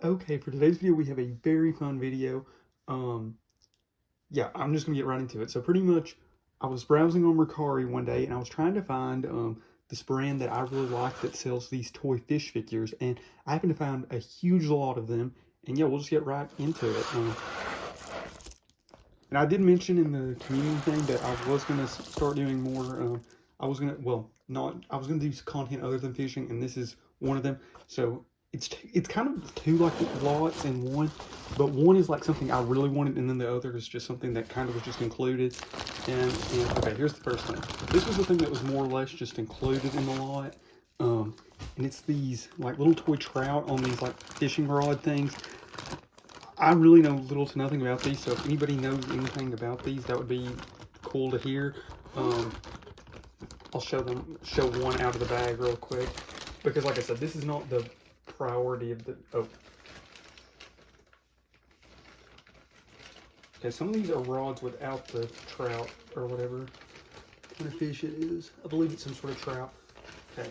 Okay, for today's video, we have a very fun video. Um, yeah, I'm just gonna get right into it. So pretty much, I was browsing on Mercari one day, and I was trying to find this brand that I really like that sells these toy fish figures, and I happened to find a huge lot of them. And yeah, we'll just get right into it. And I did mention in the community thing that I was gonna start doing more. I was gonna, well, not. I was gonna do content other than fishing, and this is one of them. So it's kind of two like lots in one, but one is like something I really wanted, and then the other is just something that kind of was just included. And okay, here's the first thing. This was the thing that was more or less just included in the lot. Um, and it's these like little toy trout on these like fishing rod things. I really know little to nothing about these, so if anybody knows anything about these, that would be cool to hear. Um, I'll show one out of the bag real quick, because like I said, this is not the priority of the, oh. Okay, some of these are rods without the trout, or whatever kind of fish it is. I believe it's some sort of trout. Okay.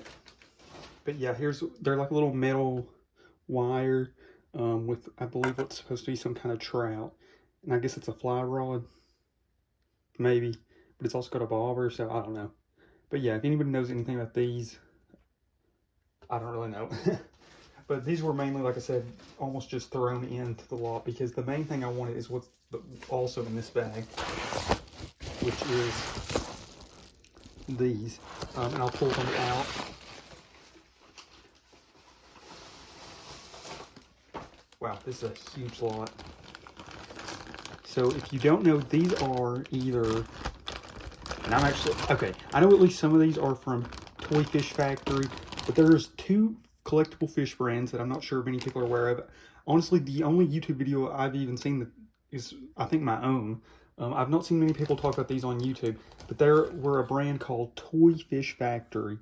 But yeah, they're like a little metal wire with, I believe, what's supposed to be some kind of trout. And I guess it's a fly rod, maybe. But it's also got a bobber, so I don't know. But yeah, if anybody knows anything about these, I don't really know. But these were mainly, like I said, almost just thrown into the lot because the main thing I wanted is what's also in this bag, which is these. And I'll pull them out. Wow, this is a huge lot. So if you don't know, these are either, and I'm actually, okay, I know at least some of these are from Toy Fish Factory, but there's two collectible fish brands that I'm not sure if many people are aware of. Honestly, the only YouTube video I've even seen that is, I think, my own. I've not seen many people talk about these on YouTube, but there were a brand called Toy Fish Factory.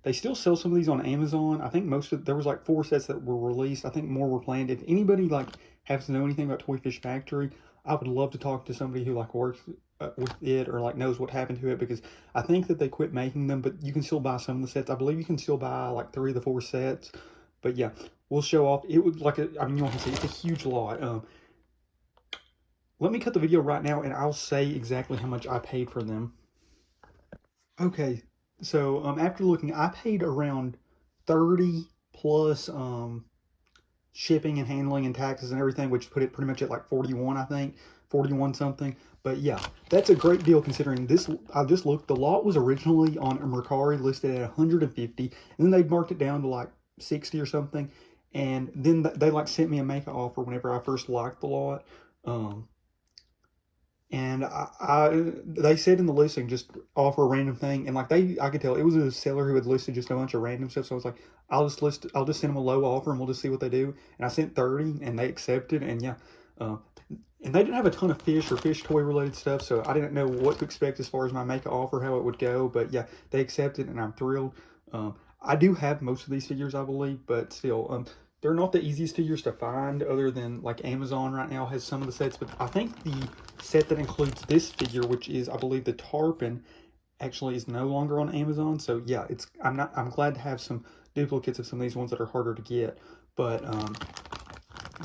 They still sell some of these on Amazon. I think there was like 4 sets that were released. I think more were planned. If anybody like has to know anything about Toy Fish Factory, I would love to talk to somebody who like works with it or like knows what happened to it, because I think that they quit making them, but you can still buy some of the sets. I believe you can still buy like 3 of the 4 sets. But yeah, we'll show off. It would like I mean, you can see it's a huge lot. Let me cut the video right now and I'll say exactly how much I paid for them. Okay, so after looking, I paid around 30 plus shipping and handling and taxes and everything, which put it pretty much at like 41, I think, 41 something. But yeah, that's a great deal considering this. I just looked, the lot was originally on Mercari listed at 150, and then they marked it down to like 60 or something. And then they like sent me a make offer whenever I first liked the lot. Um, and they said in the listing just offer a random thing, and like I could tell it was a seller who had listed just a bunch of random stuff. So I was like, I'll just send them a low offer and we'll just see what they do. And I sent 30 and they accepted, and yeah, uh, and they didn't have a ton of fish or fish toy related stuff, so I didn't know what to expect as far as my make offer, how it would go. But yeah, they accepted and I'm thrilled. I do have most of these figures, I believe, but still, they're not the easiest figures to find, other than like Amazon right now has some of the sets. But I think the set that includes this figure, which is, I believe, the tarpon, actually is no longer on Amazon. So yeah, I'm glad to have some duplicates of some of these ones that are harder to get. But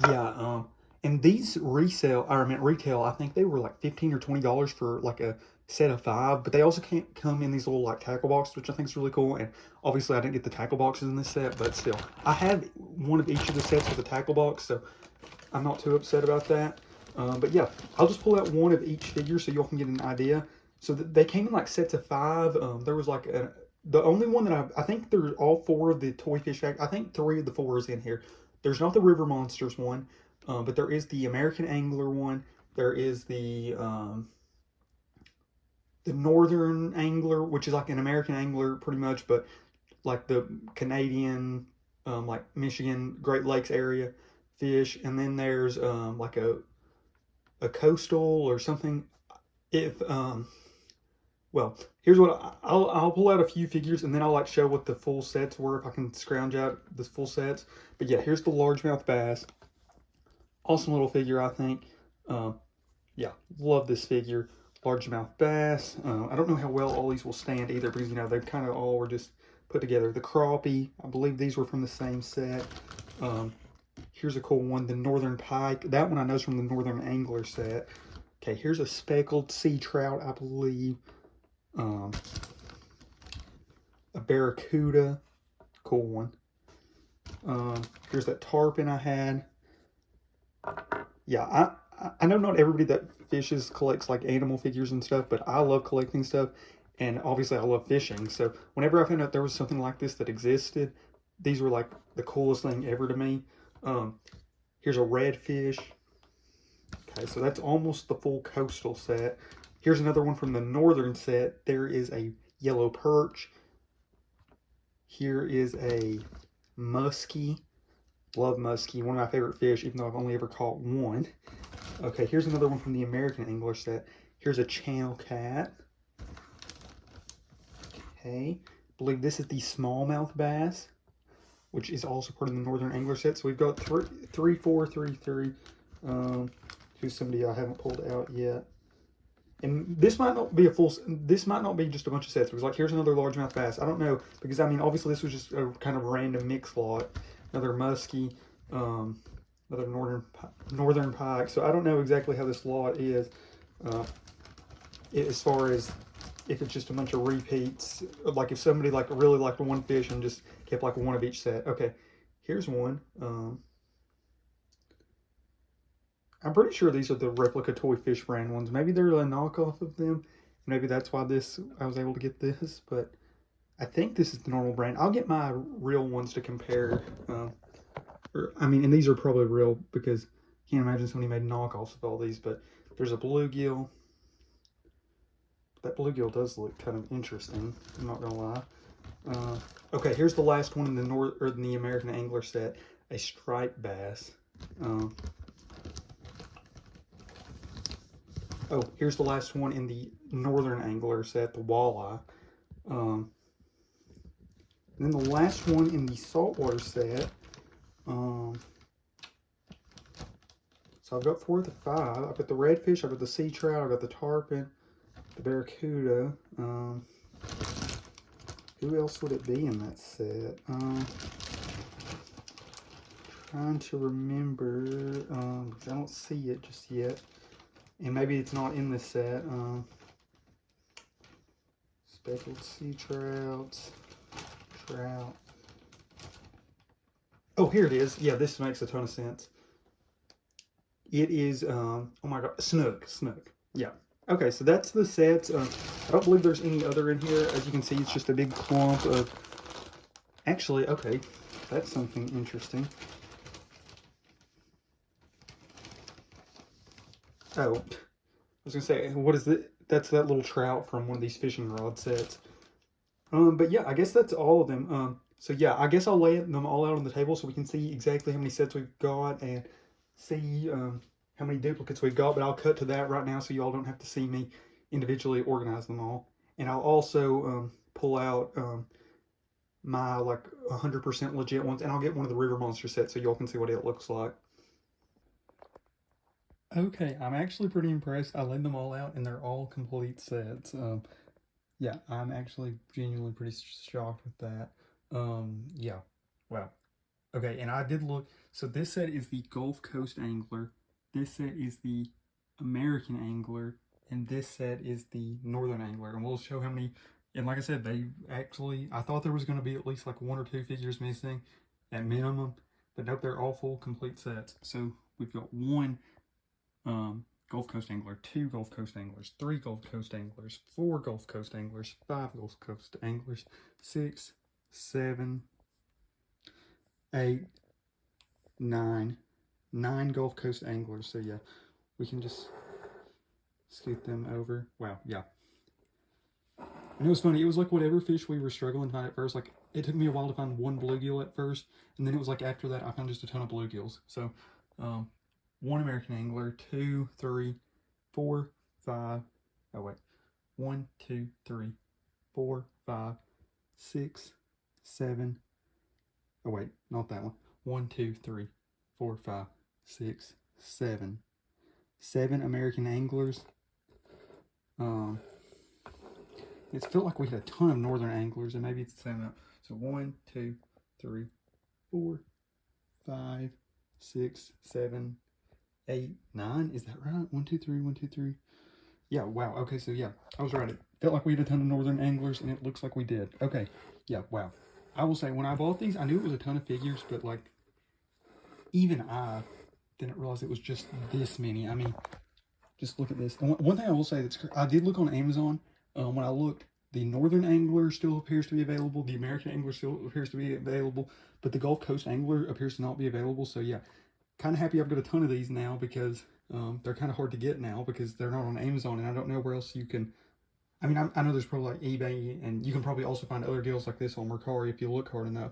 yeah, and these retail, I think they were like 15 or $20 for like a set of 5, but they also can't come in these little like tackle boxes, which I think is really cool. And obviously I didn't get the tackle boxes in this set, but still, I have one of each of the sets with a tackle box, so I'm not too upset about that. But yeah, I'll just pull out one of each figure so y'all can get an idea. So they came in like sets of 5. There was like the only one that I think there's all 4 of the Toy Fish Factory. I think 3 of the 4 is in here. There's not the River Monsters one, but there is the American Angler one. There is the Northern Angler, which is like an American Angler pretty much, but like the Canadian, like Michigan, Great Lakes area fish. And then there's like a coastal or something. If well, here's what I'll pull out a few figures and then I'll like show what the full sets were if I can scrounge out the full sets. But yeah, here's the largemouth bass. Awesome little figure, I think. Yeah, love this figure. Largemouth bass. I don't know how well all these will stand either, because you know they kind of all were just put together. The crappie, I believe these were from the same set. here's a cool one, the Northern Pike. That one I know is from the Northern Angler set. Okay, here's a speckled sea trout, I believe. A barracuda, cool one. Here's that tarpon I had. Yeah, I know not everybody that fishes collects like animal figures and stuff, but I love collecting stuff, and obviously I love fishing. So whenever I found out there was something like this that existed, these were like the coolest thing ever to me. Here's a redfish. Okay, so that's almost the full coastal set. Here's another one from the northern set. There is a yellow perch. Here is a muskie. Love muskie, one of my favorite fish, even though I've only ever caught one. Okay, here's another one from the American Angler set. Here's a channel cat. Okay, I believe this is the smallmouth bass, which is also part of the Northern Angler set. So we've got three, four, three, three. Who's somebody I haven't pulled out yet. And this might not be this might not be just a bunch of sets. Because like, here's another largemouth bass. I don't know, because I mean, obviously this was just a kind of random mix lot. Another muskie, another northern pike. So I don't know exactly how this lot is, as far as if it's just a bunch of repeats. Like if somebody like really liked one fish and just kept like one of each set. Okay, here's one. I'm pretty sure these are the replica Toy Fish brand ones. Maybe they're a knockoff of them. Maybe that's why I was able to get this, but I think this is the normal brand. I'll get my real ones to compare. I mean, and these are probably real because I can't imagine somebody made knockoffs of all these, but there's a bluegill. That bluegill does look kind of interesting, I'm not gonna lie. Okay, here's the last one in the American Angler set, a striped bass. Oh, here's the last one in the Northern Angler set, the walleye. And then the last one in the saltwater set. So I've got 4 of the 5. I've got the redfish, I've got the sea trout, I've got the tarpon, the barracuda. Who else would it be in that set? Trying to remember, because I don't see it just yet. And maybe it's not in this set. Speckled sea trout. Oh, here it is. Yeah, this makes a ton of sense. It is, oh my god, snook. Yeah. Okay, so that's the set. I don't believe there's any other in here. As you can see, it's just a big clump of... Actually, okay, that's something interesting. Oh, I was gonna say, what is it? That's that little trout from one of these fishing rod sets. But yeah, I guess that's all of them. So yeah, I guess I'll lay them all out on the table so we can see exactly how many sets we've got and see how many duplicates we've got. But I'll cut to that right now so you all don't have to see me individually organize them all. And I'll also pull out my like 100% legit ones, and I'll get one of the River Monster sets so y'all can see what it looks like. Okay, I'm actually pretty impressed. I laid them all out and they're all complete sets. Yeah, I'm actually genuinely pretty shocked with that. Yeah, wow. Okay, and I did look. So this set is the Gulf Coast Angler. This set is the American Angler. And this set is the Northern Angler. And we'll show how many. And like I said, they actually, I thought there was going to be at least like 1 or 2 figures missing at minimum. But nope, they're all full complete sets. So we've got 1 Gulf Coast Angler, 2 Gulf Coast Anglers, 3 Gulf Coast Anglers, 4 Gulf Coast Anglers, 5 Gulf Coast Anglers, 6, 7, 8, 9 Gulf Coast Anglers. So yeah, we can just scoot them over. Wow, yeah. And it was funny, it was like whatever fish we were struggling to find at first. Like, it took me a while to find 1 bluegill at first, and then it was like after that I found just a ton of bluegills. So 1 American Angler, 2, 3, 4, 5. Oh wait, 1, 2, 3, 4, 5, 6, 7. Oh wait, not that one. 1, 2, 3, 4, 5, 6, 7. 7 American Anglers. It felt like we had a ton of Northern Anglers, and maybe it's the same amount. So 1, 2, 3, 4, 5, 6, 7, 8, 9. Is that right? 1, 2, 3, 1, 2, 3. Yeah, wow. Okay, so yeah, I was right. It felt like we had a ton of northern anglers, and it looks like we did. Okay, yeah, wow. I will say, when I bought these, I knew it was a ton of figures, but like, even I didn't realize it was just this many. I mean, just look at this. And one thing I will say, I did look on Amazon. When I looked, the Northern Angler still appears to be available. The American Angler still appears to be available, but the Gulf Coast Angler appears to not be available. So yeah, kind of happy I've got a ton of these now, because they're kind of hard to get now because they're not on Amazon, and I don't know where else you can. I mean, I know there's probably like eBay, and you can probably also find other deals like this on Mercari if you look hard enough.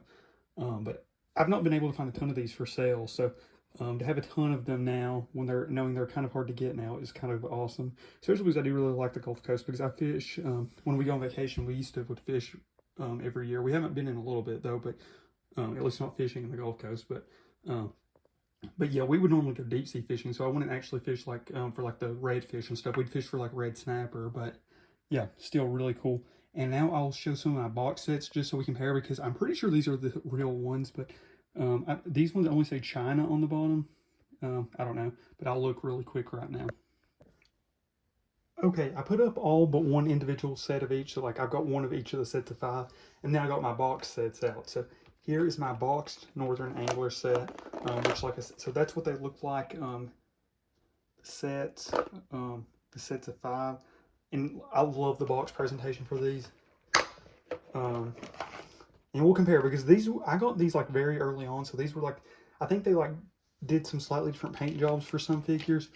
But I've not been able to find a ton of these for sale, so to have a ton of them now, when they're knowing they're kind of hard to get now, is kind of awesome. Especially because I do really like the Gulf Coast, because I fish. When we go on vacation, we used to would fish every year. We haven't been in a little bit though, but at least not fishing in the Gulf Coast. But yeah, we would normally go deep sea fishing, so I wouldn't actually fish like for like the redfish and stuff. We'd fish for like red snapper, but yeah, still really cool. And now I'll show some of my box sets just so we compare, because I'm pretty sure these are the real ones, but these ones only say China on the bottom. I don't know, but I'll look really quick right now. Okay, I put up all but one individual set of each, so like I've got one of each of the sets of 5, and then I got my box sets out. So here is my boxed Northern Angler set, which, like I said, so that's what they look like. The sets of 5, and I love the box presentation for these. And we'll compare, because I got these like very early on, so these were like, I think they like did some slightly different paint jobs for some figures.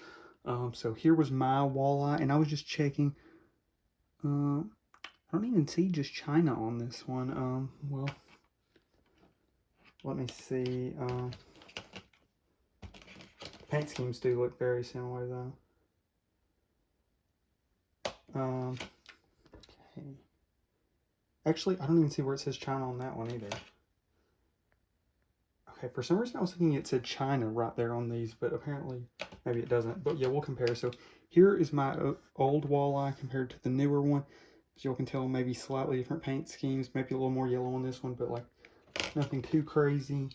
So here was my walleye, and I was just checking. I don't even see just China on this one. Well, let me see. Paint schemes do look very similar though. Okay. Actually, I don't even see where it says China on that one either. Okay, for some reason I was thinking it said China right there on these, but apparently maybe it doesn't. But yeah, we'll compare. So here is my old walleye compared to the newer one. As you can tell, maybe slightly different paint schemes, maybe a little more yellow on this one, but like nothing too crazy.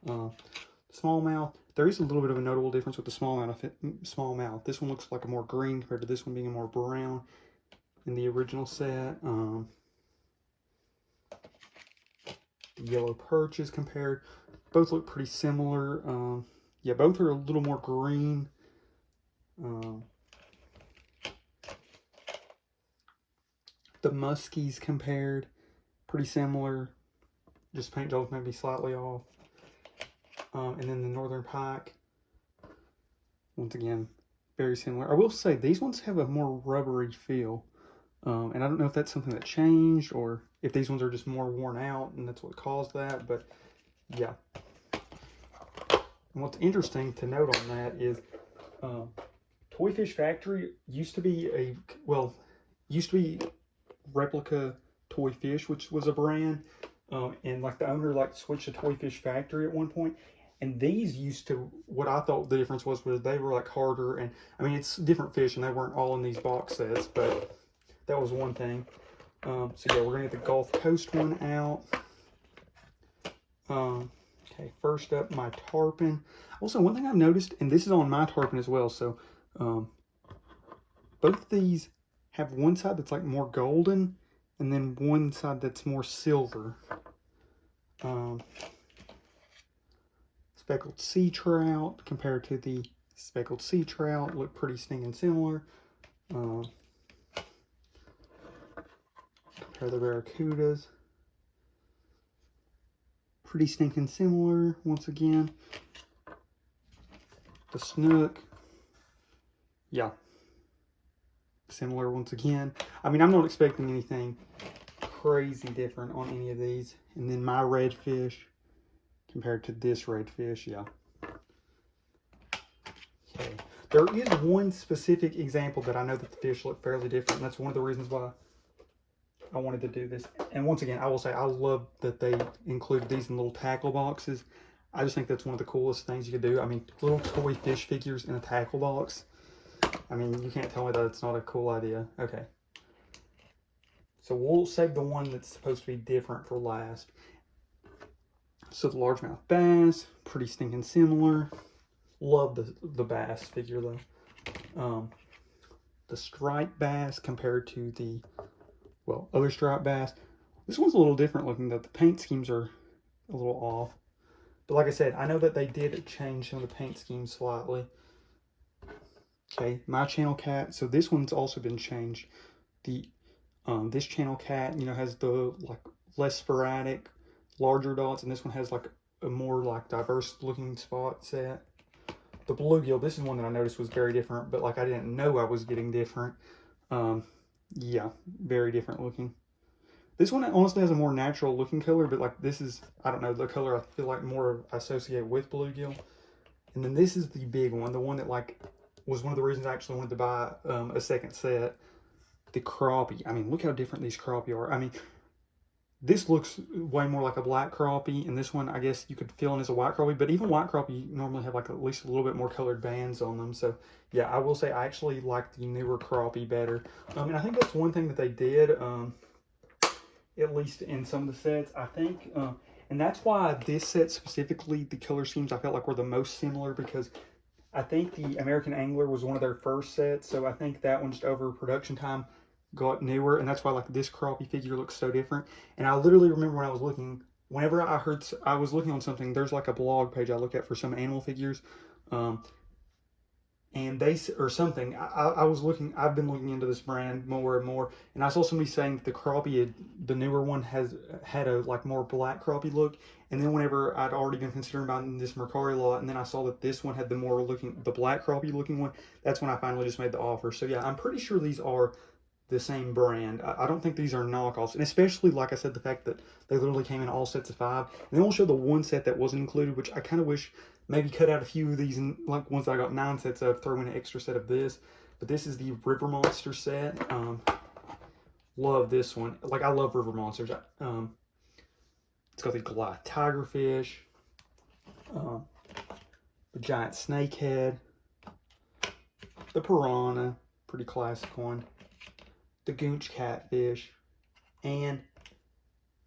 Smallmouth, there is a little bit of a notable difference with the smallmouth. This one looks like a more green compared to this one being a more brown in the original set. The yellow perches compared, both look pretty similar. Yeah, both are a little more green. The muskies compared, pretty similar, just paint jobs maybe slightly off. And then the northern pike, once again, very similar. I will say these ones have a more rubbery feel, and I don't know if that's something that changed or if these ones are just more worn out and that's what caused that, but yeah. And what's interesting to note on that is Toy Fish Factory used to be Replica Toy Fish, which was a brand, and like the owner like switched to Toy Fish Factory at one point. And these used to, what I thought the difference was they were like harder, and I mean it's different fish and they weren't all in these box sets, but that was one thing. So yeah, we're gonna get the Gulf Coast one out. Okay, first up, my tarpon. Also, one thing I've noticed, and this is on my tarpon as well, so both these have one side that's like more golden, and then one side that's more silver. Speckled sea trout compared to the speckled sea trout look pretty stinking similar. Compare the barracudas. Pretty stinking similar once again. The snook. Yeah. Similar once again. I mean, I'm not expecting anything crazy different on any of these. And then my redfish compared to this redfish, yeah. Okay. There is one specific example that I know that the fish look fairly different, and that's one of the reasons why I wanted to do this. And once again, I will say I love that they included these in little tackle boxes. I just think that's one of the coolest things you could do. I mean, little toy fish figures in a tackle box. I mean, you can't tell me that it's not a cool idea. Okay. So we'll save the one that's supposed to be different for last. So the largemouth bass, pretty stinking similar. Love the bass figure though. The striped bass compared to the, well, other striped bass. This one's a little different looking. That the paint schemes are a little off. But like I said, I know that they did change some of the paint schemes slightly. Okay, my channel cat. So this one's also been changed. The this channel cat, you know, has the like less sporadic, larger dots, and this one has like a more like diverse looking spot set. The bluegill, this is one that I noticed was very different, but like I didn't know I was getting different. Yeah, very different looking. This one honestly has a more natural looking color, but like this is, I don't know, the color I feel like more associate with bluegill. And then this is the big one, the one that like was one of the reasons I actually wanted to buy a second set. The crappie. I mean, look how different these crappie are. I mean, this looks way more like a black crappie, and this one I guess you could fill in as a white crappie, but even white crappie normally have like at least a little bit more colored bands on them. So yeah, I will say I actually like the newer crappie better. And I think that's one thing that they did, at least in some of the sets, I think, and that's why this set specifically, the color schemes I felt like were the most similar, because I think the American Angler was one of their first sets, so I think that one just over production time got newer, and that's why like this crappie figure looks so different. And I literally remember when I was looking, whenever I was looking on something, there's like a blog page I look at for some animal figures, and they, or something, I was looking, I've been looking into this brand more and more, and I saw somebody saying that the crappie, the newer one, had a like more black crappie look. And then whenever I'd already been considering buying this Mercari lot, and then I saw that this one had the black crappie looking one, that's when I finally just made the offer. So yeah, I'm pretty sure these are the same brand. I don't think these are knockoffs, and especially, like I said, the fact that they literally came in all sets of 5. And they won't show the one set that wasn't included, which I kind of wish maybe cut out a few of these, and like ones that I got 9 sets of, throw in an extra set of this. But this is the River Monster set. Love this one. Like, I love River Monsters. It's got the Goliath tigerfish, the giant snakehead, the piranha, pretty classic one, the Goonch catfish, and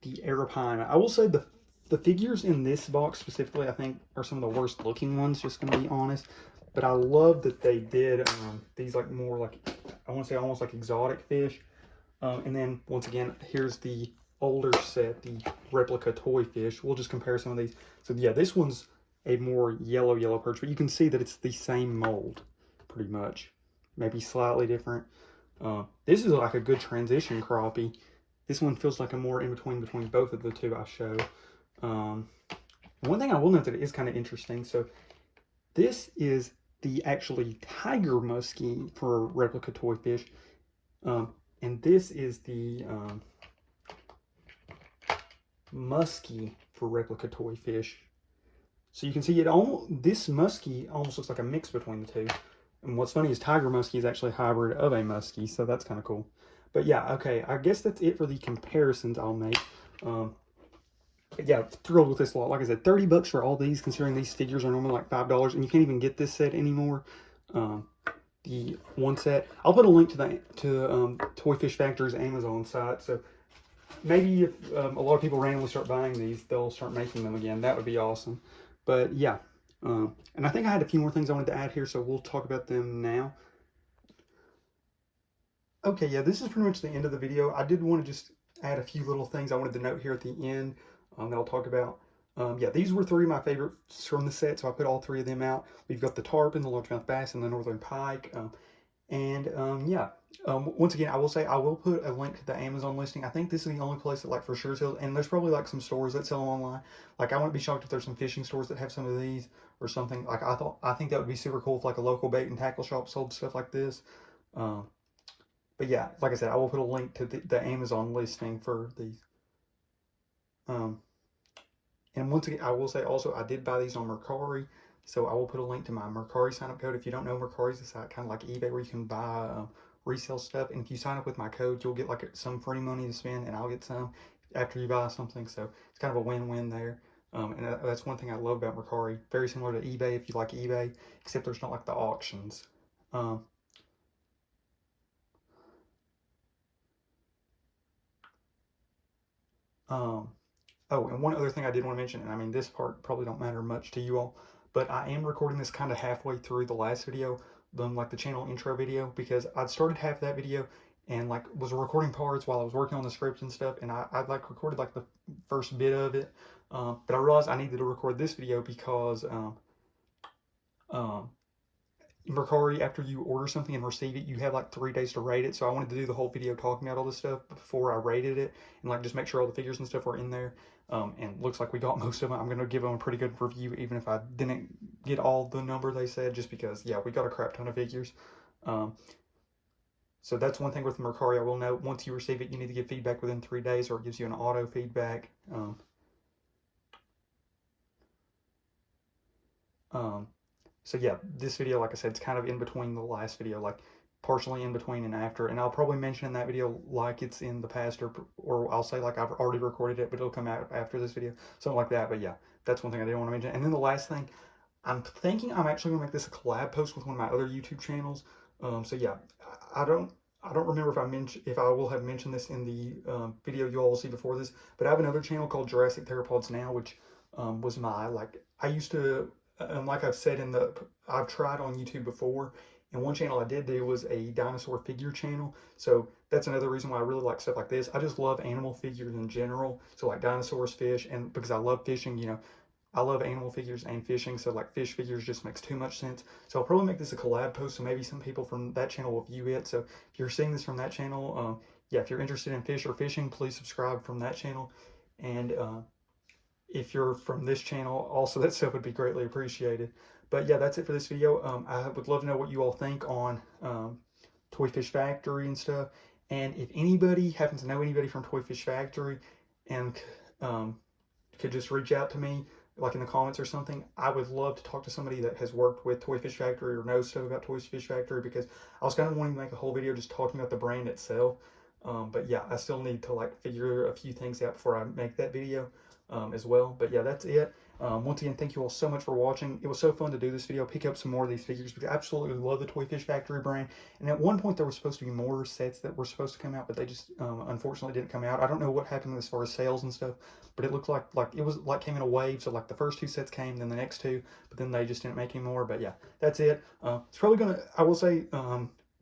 the Arapaima. I will say the figures in this box specifically, I think, are some of the worst looking ones, just going to be honest. But I love that they did these like more like, I want to say almost like exotic fish. And then once again, here's the older set, the replica toy fish. We'll just compare some of these. So yeah, this one's a more yellow perch, but you can see that it's the same mold, pretty much. Maybe slightly different. This is like a good transition crappie. This one feels like a more in between both of the two I show. One thing I will note that is kind of interesting. So this is the actually tiger muskie for replica toy fish. And this is the muskie for replica toy fish. So you can see this muskie almost looks like a mix between the two. And what's funny is tiger muskie is actually a hybrid of a muskie, so that's kind of cool. But yeah, okay, I guess that's it for the comparisons I'll make. Yeah, thrilled with this lot. Like I said, 30 bucks for all these, considering these figures are normally like $5, and you can't even get this set anymore. The one set, I'll put a link to Toy Fish Factory's Amazon site, so maybe if a lot of people randomly start buying these, they'll start making them again. That would be awesome. But yeah, and I think I had a few more things I wanted to add here, so we'll talk about them now. Okay, yeah, this is pretty much the end of the video. I did want to just add a few little things I wanted to note here at the end that I'll talk about. Yeah, these were 3 of my favorites from the set, so I put all 3 of them out. We've got the tarpon, the largemouth bass, and the northern pike. Yeah, once again, I will say I will put a link to the Amazon listing. I think this is the only place that like for sure sells, and there's probably like some stores that sell them online. Like, I wouldn't be shocked if there's some fishing stores that have some of these or something. Like, I think that would be super cool if like a local bait and tackle shop sold stuff like this. But yeah, like I said, I will put a link to the Amazon listing for these. And once again, I will say also, I did buy these on Mercari, so I will put a link to my Mercari sign-up code. If you don't know, Mercari's a site kind of like eBay where you can buy resale stuff, and if you sign up with my code, you'll get like some free money to spend, and I'll get some after you buy something, so it's kind of a win-win there. And that's one thing I love about Mercari. Very similar to eBay if you like eBay, except there's not like the auctions. Oh, and one other thing I did want to mention, and I mean, this part probably don't matter much to you all, but I am recording this kind of halfway through the last video, like the channel intro video, because I'd started half that video and like was recording parts while I was working on the script and stuff, and I like recorded like the first bit of it, but I realized I needed to record this video because um, Mercari, after you order something and receive it, you have like 3 days to rate it. So I wanted to do the whole video talking about all this stuff before I rated it and like just make sure all the figures and stuff were in there. And looks like we got most of them. I'm going to give them a pretty good review, even if I didn't get all the number they said, just because, yeah, we got a crap ton of figures. So that's one thing with Mercari. I will note, once you receive it, you need to give feedback within 3 days, or it gives you an auto feedback. So yeah, this video, like I said, it's kind of in between the last video, like partially in between and after, and I'll probably mention in that video like it's in the past, or I'll say like I've already recorded it, but it'll come out after this video, something like that. But yeah, that's one thing I didn't want to mention. And then the last thing, I'm thinking I'm actually gonna make this a collab post with one of my other YouTube channels. So yeah, I don't remember if I will have mentioned this in the video you all will see before this, but I have another channel called Jurassic Theropods Now, which was my, like, I used to, like I've said I've tried on YouTube before, and one channel I did do was a dinosaur figure channel. So that's another reason why I really like stuff like this. I just love animal figures in general. So like dinosaurs, fish, and because I love fishing, you know, I love animal figures and fishing, so like fish figures just makes too much sense. So I'll probably make this a collab post, so maybe some people from that channel will view it. So if you're seeing this from that channel, yeah, if you're interested in fish or fishing, please subscribe from that channel. And if you're from this channel, also that stuff would be greatly appreciated. But yeah, that's it for this video. I would love to know what you all think on Toy Fish Factory and stuff. And if anybody happens to know anybody from Toy Fish Factory and could just reach out to me, like in the comments or something, I would love to talk to somebody that has worked with Toy Fish Factory or knows stuff about Toy Fish Factory, because I was kind of wanting to make a whole video just talking about the brand itself. But yeah, I still need to like figure a few things out before I make that video as well. But yeah, that's it. Once again, thank you all so much for watching. It was so fun to do this video, pick up some more of these figures, because I absolutely love the Toy Fish Factory brand. And at one point there were supposed to be more sets that were supposed to come out, but they just unfortunately didn't come out. I don't know what happened as far as sales and stuff, but it looked like it was like came in a wave. So like the first 2 sets came, then the next 2, but then they just didn't make any more. But yeah, that's it. It's probably gonna, I will say,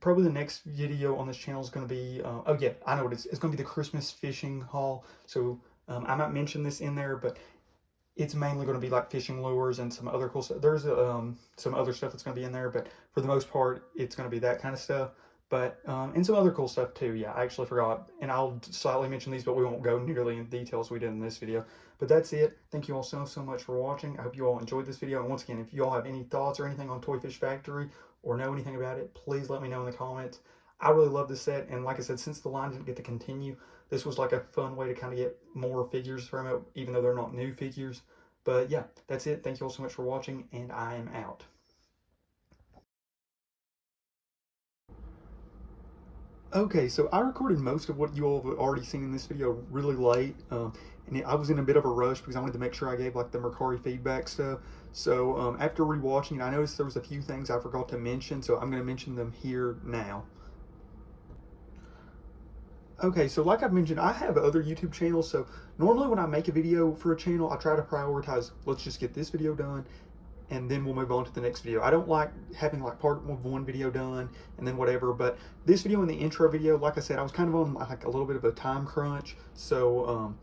probably the next video on this channel is going to be, oh yeah, I know what it is. It's going to be the Christmas fishing haul. So I might mention this in there, but it's mainly going to be like fishing lures and some other cool stuff. There's some other stuff that's going to be in there, but for the most part, it's going to be that kind of stuff. But, and some other cool stuff too. Yeah, I actually forgot. And I'll slightly mention these, but we won't go nearly in detail as we did in this video. But that's it. Thank you all so much for watching. I hope you all enjoyed this video. And once again, if you all have any thoughts or anything on Toy Fish Factory or know anything about it, please let me know in the comments. I really love this set. And like I said, since the line didn't get to continue, this was like a fun way to kind of get more figures from it, even though they're not new figures. But yeah, that's it. Thank you all so much for watching, and I am out. Okay, so I recorded most of what you all have already seen in this video really late, and I was in a bit of a rush because I wanted to make sure I gave like the Mercari feedback stuff. So after rewatching it, I noticed there was a few things I forgot to mention, so I'm going to mention them here now. Okay, so like I've mentioned, I have other YouTube channels, so normally when I make a video for a channel, I try to prioritize, let's just get this video done, and then we'll move on to the next video. I don't like having like part of one video done and then whatever, but this video and the intro video, like I said, I was kind of on like a little bit of a time crunch, so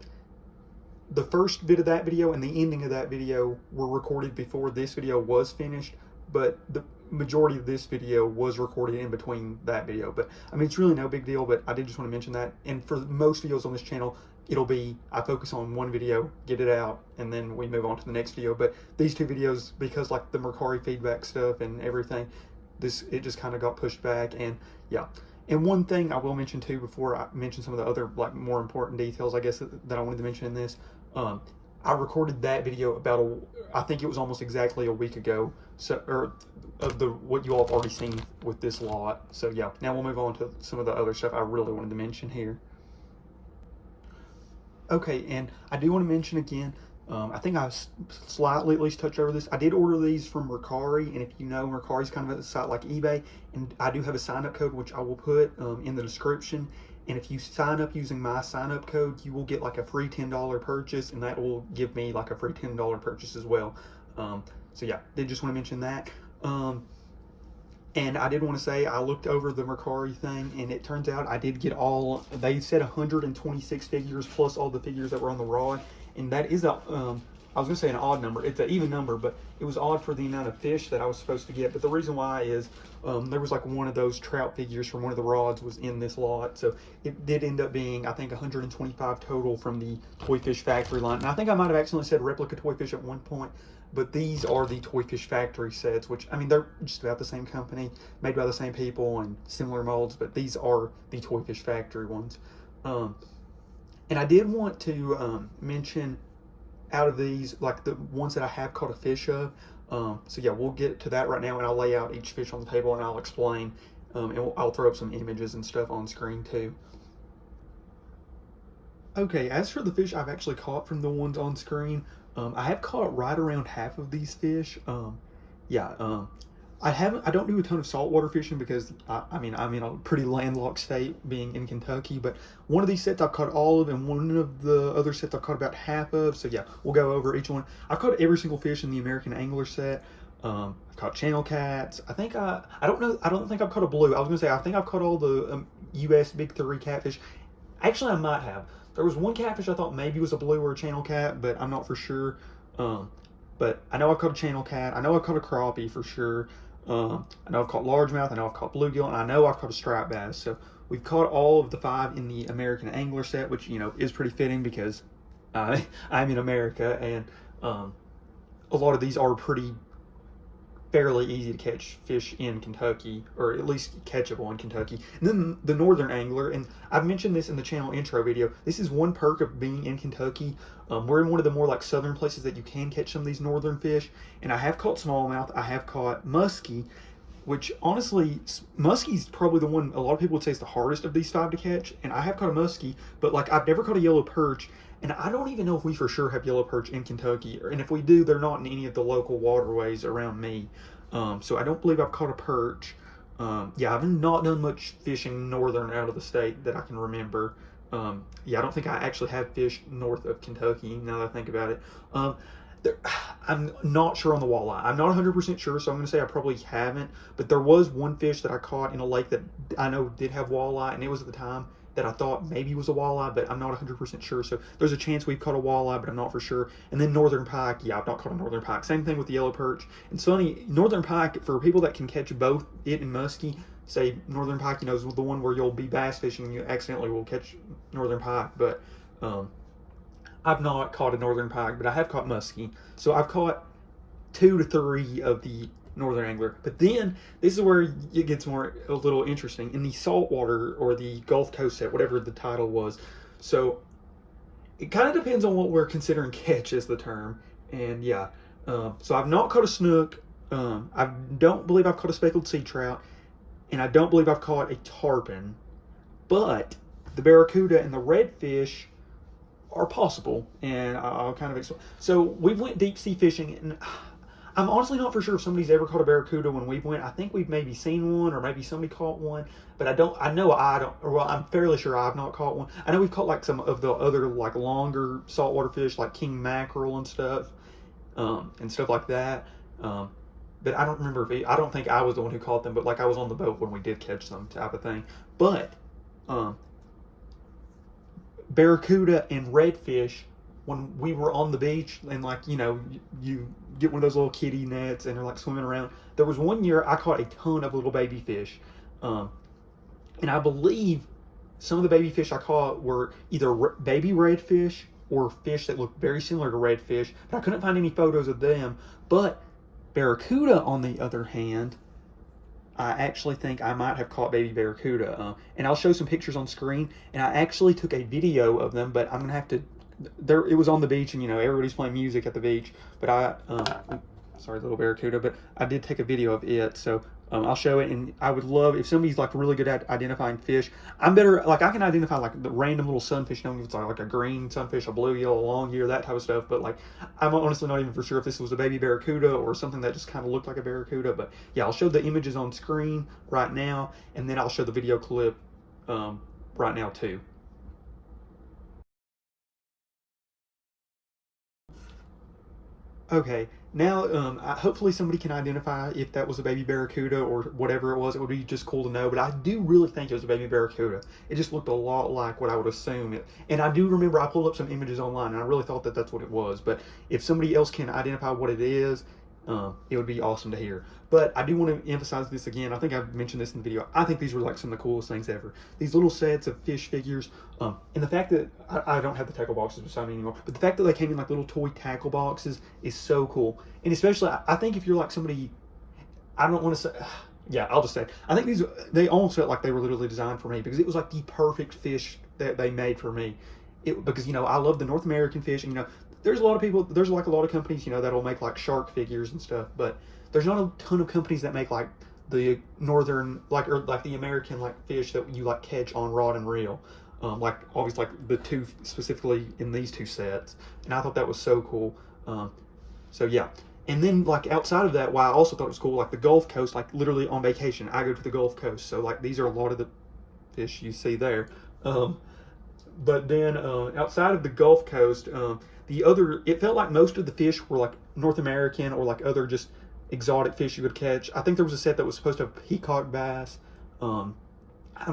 the first bit of that video and the ending of that video were recorded before this video was finished, but the majority of this video was recorded in between that video. But I mean, it's really no big deal, but I did just want to mention that. And for most videos on this channel, it'll be, I focus on one video, get it out, and then we move on to the next video. But these 2 videos, because like the Mercari feedback stuff and everything, it just kind of got pushed back. And yeah, and one thing I will mention too, before I mention some of the other like more important details, I guess, that I wanted to mention in this, I recorded that video about I think it was almost exactly a week ago, so, or of what you all have already seen with this lot. So yeah, now we'll move on to some of the other stuff I really wanted to mention here. Okay, and I do want to mention again, I think I slightly at least touched over this. I did order these from Mercari, and if you know, Mercari is kind of a site like eBay, and I do have a sign-up code, which I will put in the description. And if you sign up using my sign-up code, you will get like a free $10 purchase, and that will give me like a free $10 purchase as well. So yeah, did just want to mention that. And I did want to say I looked over the Mercari thing, and it turns out I did get all. They said 126 figures plus all the figures that were on the rod, and that is a. I was gonna say an odd number. It's an even number, but it was odd for the amount of fish that I was supposed to get. But the reason why is there was like one of those trout figures from one of the rods was in this lot, so it did end up being I think 125 total from the Toy Fish Factory line. And I think I might have accidentally said replica Toy Fish at one point. But these are the Toy Fish Factory sets, which, I mean, they're just about the same company, made by the same people and similar molds, but these are the Toy Fish Factory ones. And I did want to mention out of these, like the ones that I have caught a fish of. So yeah, we'll get to that right now, and I'll lay out each fish on the table and I'll explain. And I'll throw up some images and stuff on screen too. Okay, as for the fish I've actually caught from the ones on screen, I have caught right around half of these fish. Yeah, I don't do a ton of saltwater fishing because I mean I'm in a pretty landlocked state being in Kentucky. But one of these sets I've caught all of, and one of the other sets I've caught about half of. So yeah, we'll go over each one. I've caught every single fish in the American Angler set. I've caught channel cats. I think I don't know. I don't think I've caught a blue. I was gonna say I think I've caught all the U.S. Big Three catfish. Actually, I might have. There was one catfish I thought maybe was a blue or a channel cat, but I'm not for sure. But I know I've caught a channel cat. I know I've caught a crappie for sure. I know I've caught largemouth. I know I've caught bluegill, and I know I've caught a striped bass. So we've caught all of the 5 in the American Angler set, which is pretty fitting because I'm in America, and a lot of these are fairly easy to catch fish in Kentucky, or at least catchable in Kentucky. And then the Northern Angler, and I've mentioned this in the channel intro video, this is one perk of being in Kentucky. We're in one of the more like southern places that you can catch some of these northern fish, and I have caught smallmouth, I have caught muskie, which honestly, muskie's probably the one a lot of people would say is the hardest of these 5 to catch, and I have caught a muskie, but like I've never caught a yellow perch, and I don't even know if we for sure have yellow perch in Kentucky, and if we do, they're not in any of the local waterways around me. So I don't believe I've caught a perch. Yeah, I've not done much fishing northern out of the state that I can remember. Yeah, I don't think I actually have fished north of Kentucky now that I think about it. I'm not sure on the walleye. I'm not 100% sure, so I'm going to say I probably haven't. But there was one fish that I caught in a lake that I know did have walleye, and it was at the time that I thought maybe was a walleye, but I'm not 100% sure. So there's a chance we've caught a walleye, but I'm not for sure. And then northern pike, yeah, I've not caught a northern pike. Same thing with the yellow perch. It's funny, northern pike, for people that can catch both it and muskie, say northern pike, is the one where you'll be bass fishing and you accidentally will catch northern pike. But I've not caught a northern pike, but I have caught muskie. So I've caught 2 to 3 of the northern angler. But then this is where it gets a little interesting in the saltwater or the Gulf Coast set, whatever the title was. So it kind of depends on what we're considering catch as the term. And yeah, so I've not caught a snook. I don't believe I've caught a speckled sea trout, and I don't believe I've caught a tarpon. But the barracuda and the redfish are possible, and I'll kind of explain. So we went deep sea fishing, and I'm honestly not for sure if somebody's ever caught a barracuda when we went. I think we've maybe seen one, or maybe somebody caught one, but I'm fairly sure I've not caught one. I know we've caught like some of the other like longer saltwater fish, like king mackerel and stuff like that. But I don't remember I don't think I was the one who caught them, but like I was on the boat when we did catch them type of thing. But barracuda and redfish, when we were on the beach and you get one of those little kiddie nets and they're like swimming around. There was one year I caught a ton of little baby fish, and I believe some of the baby fish I caught were either baby redfish or fish that looked very similar to redfish, but I couldn't find any photos of them. But barracuda, on the other hand, I actually think I might have caught baby barracuda, and I'll show some pictures on screen. And I actually took a video of them, but I'm gonna have to. It was on the beach, and everybody's playing music at the beach. But sorry, little barracuda, but I did take a video of it, so I'll show it. And I would love if somebody's like really good at identifying fish. I'm better, like I can identify like the random little sunfish, if it's like a green sunfish, a bluegill, a longyear, that type of stuff. But like I'm honestly not even for sure if this was a baby barracuda or something that just kind of looked like a barracuda. But yeah, I'll show the images on screen right now, and then I'll show the video clip right now too. Okay, now, hopefully somebody can identify if that was a baby barracuda or whatever it was. It would be just cool to know. But I do really think it was a baby barracuda. It just looked a lot like what I would assume it. And I do remember I pulled up some images online, and I really thought that that's what it was. But if somebody else can identify what it is, it would be awesome to hear. But I do want to emphasize this again. I think I've mentioned this in the video. I think these were like some of the coolest things ever. These little sets of fish figures, and the fact that I don't have the tackle boxes beside me anymore, but the fact that they came in like little toy tackle boxes is so cool. And especially, I think if you're like somebody, I don't want to say, yeah, I'll just say, I think they almost felt like they were literally designed for me, because it was like the perfect fish that they made for me. Because, you know, I love the North American fish, and, you know, there's a lot of people, there's like a lot of companies, you know, that'll make like shark figures and stuff, but there's not a ton of companies that make like the northern, like, or like the American like fish that you like catch on rod and reel. Like obviously like the two specifically in these two sets, and I thought that was so cool. So yeah, and then like outside of that, why I also thought it was cool, like the Gulf Coast, like literally on vacation, I go to the Gulf Coast, so like these are a lot of the fish you see there. But then outside of the Gulf Coast, it felt like most of the fish were like North American or like other just exotic fish you would catch. I think there was a set that was supposed to have peacock bass. I'm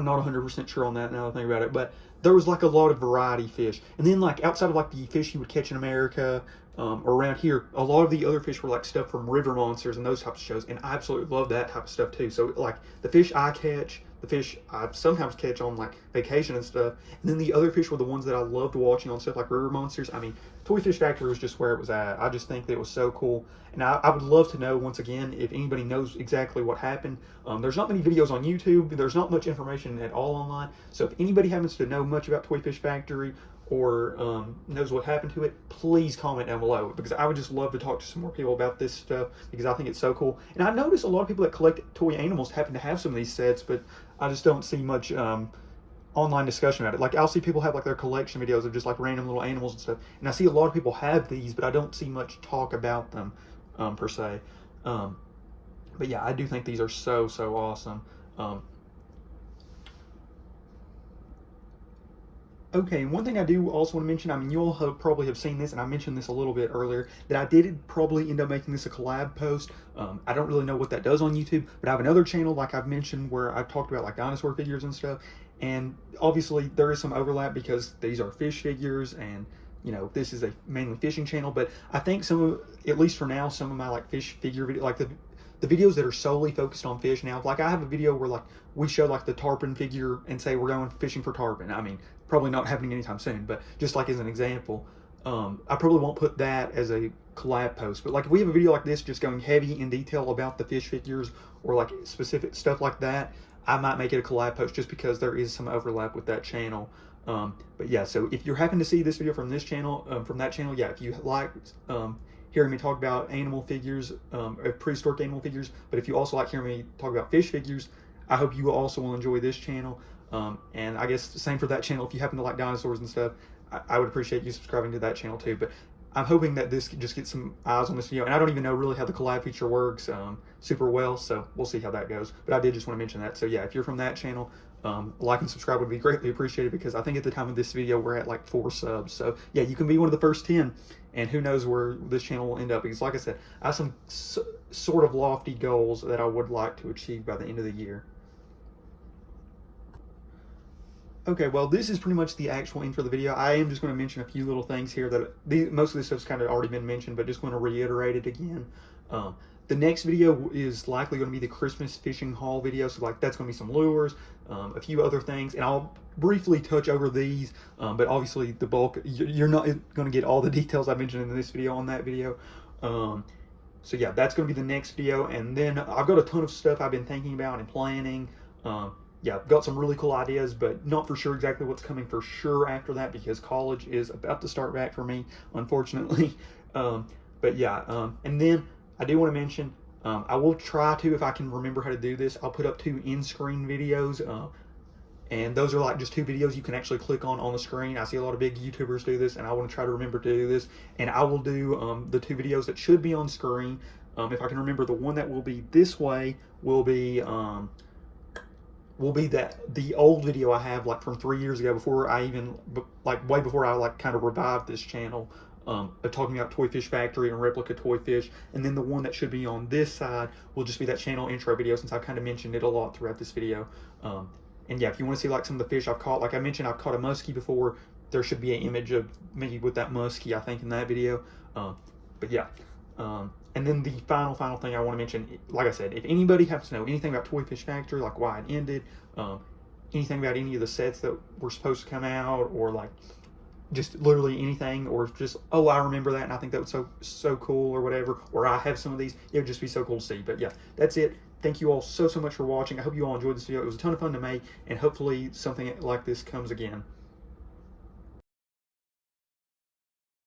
not 100% sure on that now that I think about it, but there was like a lot of variety fish. And then like outside of like the fish you would catch in America or around here, a lot of the other fish were like stuff from river monsters and those types of shows, and I absolutely love that type of stuff too. So like the fish I catch, the fish I sometimes catch on like vacation and stuff, and then the other fish were the ones that I loved watching on stuff like river monsters. I mean, Toy Fish Factory was just where it was at. I just think that it was so cool, and I would love to know once again if anybody knows exactly what happened. There's not many videos on YouTube. There's not much information at all online. So if anybody happens to know much about Toy Fish Factory or knows what happened to it, please comment down below, because I would just love to talk to some more people about this stuff, because I think it's so cool. And I notice a lot of people that collect toy animals happen to have some of these sets, but I just don't see much online discussion about it. Like I'll see people have like their collection videos of just like random little animals and stuff, and I see a lot of people have these, but I don't see much talk about them per se. But yeah, I do think these are so awesome. Okay, and one thing I do also want to mention, I mean, you all probably have seen this, and I mentioned this a little bit earlier, that I did probably end up making this a collab post. I don't really know what that does on YouTube, but I have another channel, like I've mentioned, where I've talked about like dinosaur figures and stuff, and obviously there is some overlap because these are fish figures, and you know, this is a mainly fishing channel, but I think some of, at least for now, some of my like fish figure video, like the videos that are solely focused on fish now, like I have a video where like we show like the tarpon figure and say we're going fishing for tarpon. I mean, probably not happening anytime soon, but just like as an example, I probably won't put that as a collab post, but like if we have a video like this just going heavy in detail about the fish figures or like specific stuff like that, I might make it a collab post just because there is some overlap with that channel. But yeah, so if you're happen to see this video from this channel, from that channel, yeah, if you like hearing me talk about animal figures, prehistoric animal figures, but if you also like hearing me talk about fish figures, I hope you also will enjoy this channel. And I guess the same for that channel. If you happen to like dinosaurs and stuff, I would appreciate you subscribing to that channel too. But I'm hoping that this just gets some eyes on this video, and I don't even know really how the collab feature works super well, so we'll see how that goes. But I did just want to mention that. So yeah, if you're from that channel, like and subscribe would be greatly appreciated, because I think at the time of this video we're at like 4 subs. So yeah, you can be one of the first 10, and who knows where this channel will end up, because like I said, I have some sort of lofty goals that I would like to achieve by the end of the year. Okay, well, this is pretty much the actual end for the video. I am just going to mention a few little things here that most of this stuff's kind of already been mentioned, but just going to reiterate it again. The next video is likely going to be the Christmas fishing haul video, so like that's going to be some lures, a few other things, and I'll briefly touch over these, but obviously the bulk, you're not going to get all the details I mentioned in this video on that video. So yeah, that's going to be the next video, and then I've got a ton of stuff I've been thinking about and planning. Yeah, I've got some really cool ideas, but not for sure exactly what's coming for sure after that, because college is about to start back for me, unfortunately. But yeah, and then I do want to mention, I will try to, if I can remember how to do this, I'll put up 2 in-screen videos, and those are like just 2 videos you can actually click on the screen. I see a lot of big YouTubers do this, and I want to try to remember to do this, and I will do the 2 videos that should be on screen. If I can remember, the one that will be this way will be that the old video I have like from 3 years ago, before I even, like way before I like kind of revived this channel. talking about Toy Fish Factory and replica toy fish. And then the one that should be on this side will just be that channel intro video, since I've kind of mentioned it a lot throughout this video. And yeah, if you want to see like some of the fish I've caught, like I mentioned, I've caught a muskie before. There should be an image of me with that muskie, I think, in that video. But yeah. And then the final thing I want to mention, like I said, if anybody happens to know anything about Toy Fish Factory, like why it ended, anything about any of the sets that were supposed to come out, or like just literally anything, or just, oh, I remember that and I think that was so cool, or whatever, or I have some of these, it would just be so cool to see. But yeah, that's it. Thank you all so much for watching. I hope you all enjoyed this video. It was a ton of fun to make, and hopefully something like this comes again.